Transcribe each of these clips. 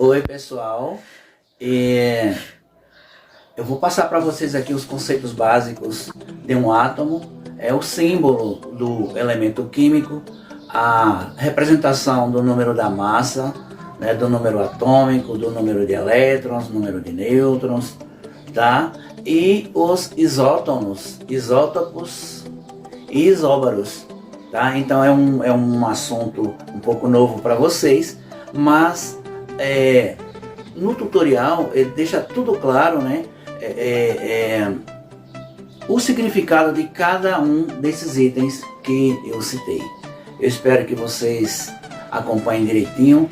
Oi, pessoal. Eu vou passar para vocês aqui os conceitos básicos de um átomo. É o símbolo do elemento químico, a representação do número da massa, né, do número atômico, do número de elétrons, número de nêutrons, tá? E os isótopos e isóbaros, tá? Então é um assunto um pouco novo para vocês, mas no tutorial ele deixa tudo claro, né? O significado de cada um desses itens que eu citei. Eu espero que vocês acompanhem direitinho.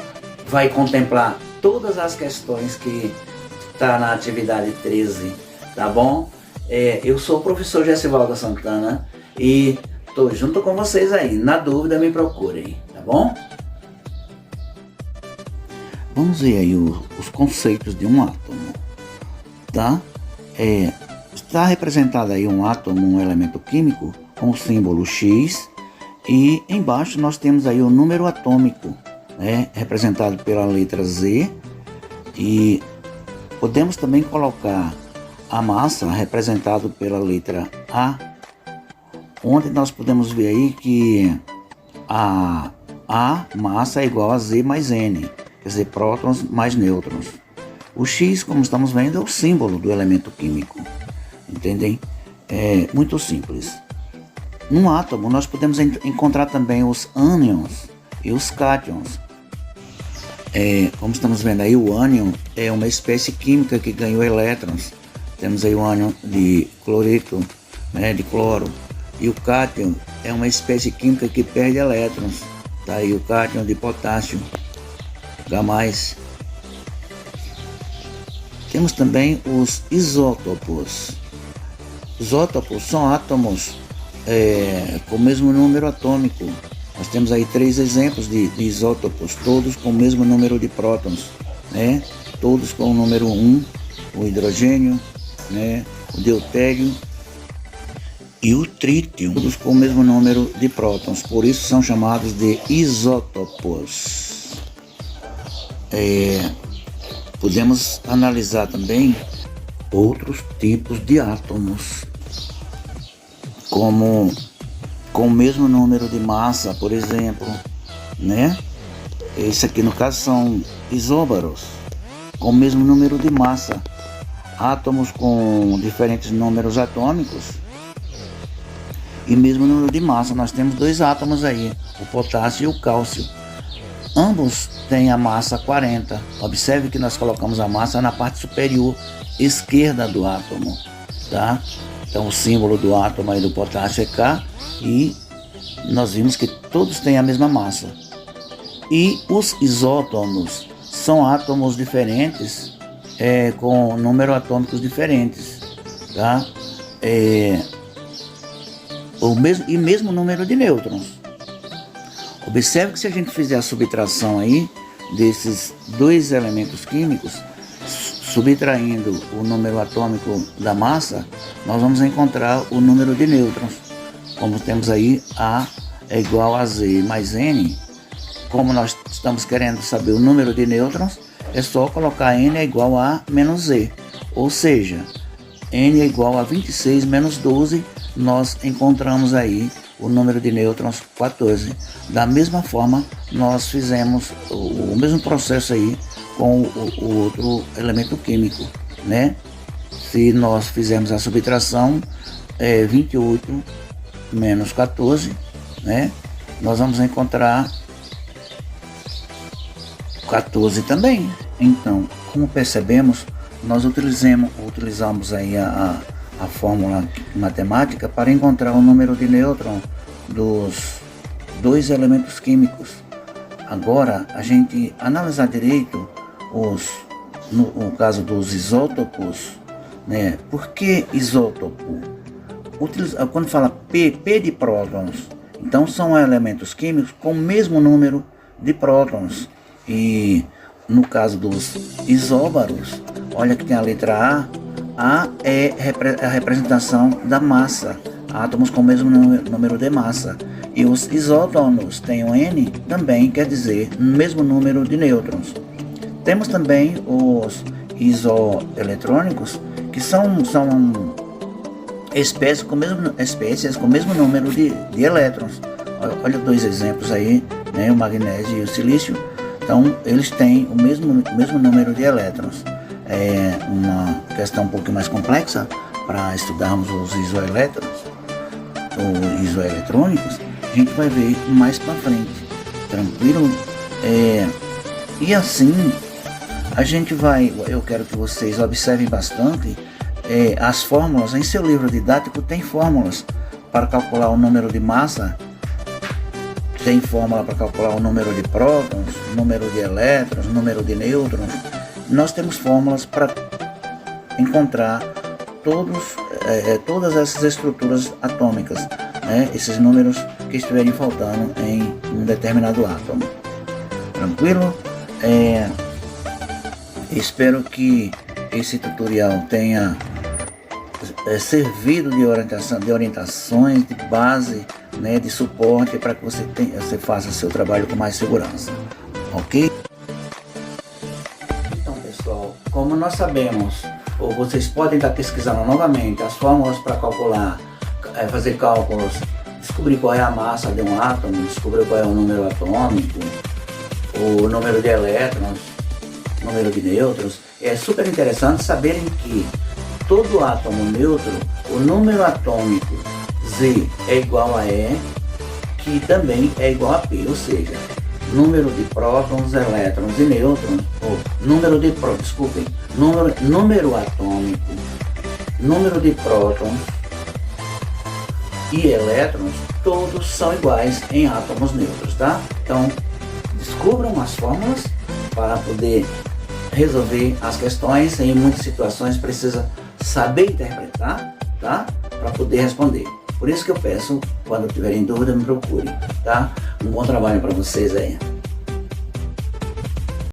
Vai contemplar todas as questões que está na atividade 13, tá bom? Eu sou o professor Gessivaldo Santana e estou junto com vocês aí. Na dúvida, me procurem, tá bom? Vamos ver aí os conceitos de um átomo, tá? Está representado aí um átomo, um elemento químico, com o símbolo X, e embaixo nós temos aí o número atômico, né, representado pela letra Z, e podemos também colocar a massa representado pela letra A, onde nós podemos ver aí que a massa é igual a Z mais N, quer dizer, prótons mais nêutrons. O X, como estamos vendo, é o símbolo do elemento químico, entendem? É muito simples. Num átomo, nós podemos encontrar também os ânions e os cátions. Como estamos vendo aí, o ânion é uma espécie química que ganhou elétrons. Temos aí o ânion de cloreto, né, de cloro. E o cátion é uma espécie química que perde elétrons. Tá aí o cátion de potássio, H+. Temos também os isótopos. Isótopos são átomos com o mesmo número atômico. Nós temos aí 3 exemplos de isótopos, todos com o mesmo número de prótons, né? Todos com o número 1, o hidrogênio, né? O deutério e o trítio, todos com o mesmo número de prótons, por isso são chamados de isótopos. Podemos analisar também outros tipos de átomos, como com o mesmo número de massa, por exemplo, né? Esse aqui no caso são isóbaros, com o mesmo número de massa. Átomos com diferentes números atômicos e mesmo número de massa. Nós temos 2 átomos aí, o potássio e o cálcio. Ambos têm a massa 40. Observe que nós colocamos a massa na parte superior esquerda do átomo, tá? Então o símbolo do átomo aí do potássio é K e nós vimos que todos têm a mesma massa. E os isótopos são átomos diferentes com número atômicos diferentes, tá? O mesmo número de nêutrons. Observe que se a gente fizer a subtração aí desses 2 elementos químicos, subtraindo o número atômico da massa, nós vamos encontrar o número de nêutrons. Como temos aí, A é igual a Z mais N. Como nós estamos querendo saber o número de nêutrons, é só colocar N é igual a menos Z. Ou seja, N é igual a 26 menos 12, nós encontramos aí o número de nêutrons 14. Da mesma forma, nós fizemos o mesmo processo aí com o outro elemento químico, né? Se nós fizermos a subtração, 28 menos 14, né? Nós vamos encontrar 14 também. Então, como percebemos, nós utilizamos aí a fórmula matemática para encontrar o número de nêutrons dos 2 elementos químicos. Agora, a gente analisar direito no caso dos isótopos, né? Por que isótopo? Quando fala P de prótons, então são elementos químicos com o mesmo número de prótons. E no caso dos isóbaros, olha que tem a letra A é a representação da massa, átomos com o mesmo número de massa. E os isótopos têm o N, também quer dizer o mesmo número de nêutrons. Temos também os isoeletrônicos, que são espécies com o mesmo número de elétrons. Olha dois exemplos aí, né, o magnésio e o silício. Então eles têm o mesmo número de elétrons. É uma questão um pouco mais complexa para estudarmos os isoelétrons ou isoeletrônicos. A gente vai ver mais para frente, tranquilo? E assim a gente vai, eu quero que vocês observem bastante as fórmulas. Em seu livro didático tem fórmulas para calcular o número de massa, tem fórmula para calcular o número de prótons, número de elétrons, número de nêutrons. Nós temos fórmulas para encontrar todas essas estruturas atômicas, né? Esses números que estiverem faltando em um determinado átomo. Tranquilo? Espero que esse tutorial tenha servido de orientações, de base, né, de suporte para que você faça seu trabalho com mais segurança. Ok? Então, pessoal, como nós sabemos, ou vocês podem estar pesquisando novamente as fórmulas para calcular, fazer cálculos, descobrir qual é a massa de um átomo, descobrir qual é o número atômico, o número de elétrons, o número de nêutrons. É super interessante saberem que todo átomo neutro, o número atômico Z é igual a E, que também é igual a P, ou seja, número de prótons, elétrons e nêutrons, ou número atômico, número de prótons e elétrons, todos são iguais em átomos neutros, tá? Então, descubram as fórmulas para poder resolver as questões. Em muitas situações precisa saber interpretar, tá? Para poder responder. Por isso que eu peço, quando tiverem dúvida, me procure, tá? Um bom trabalho para vocês aí.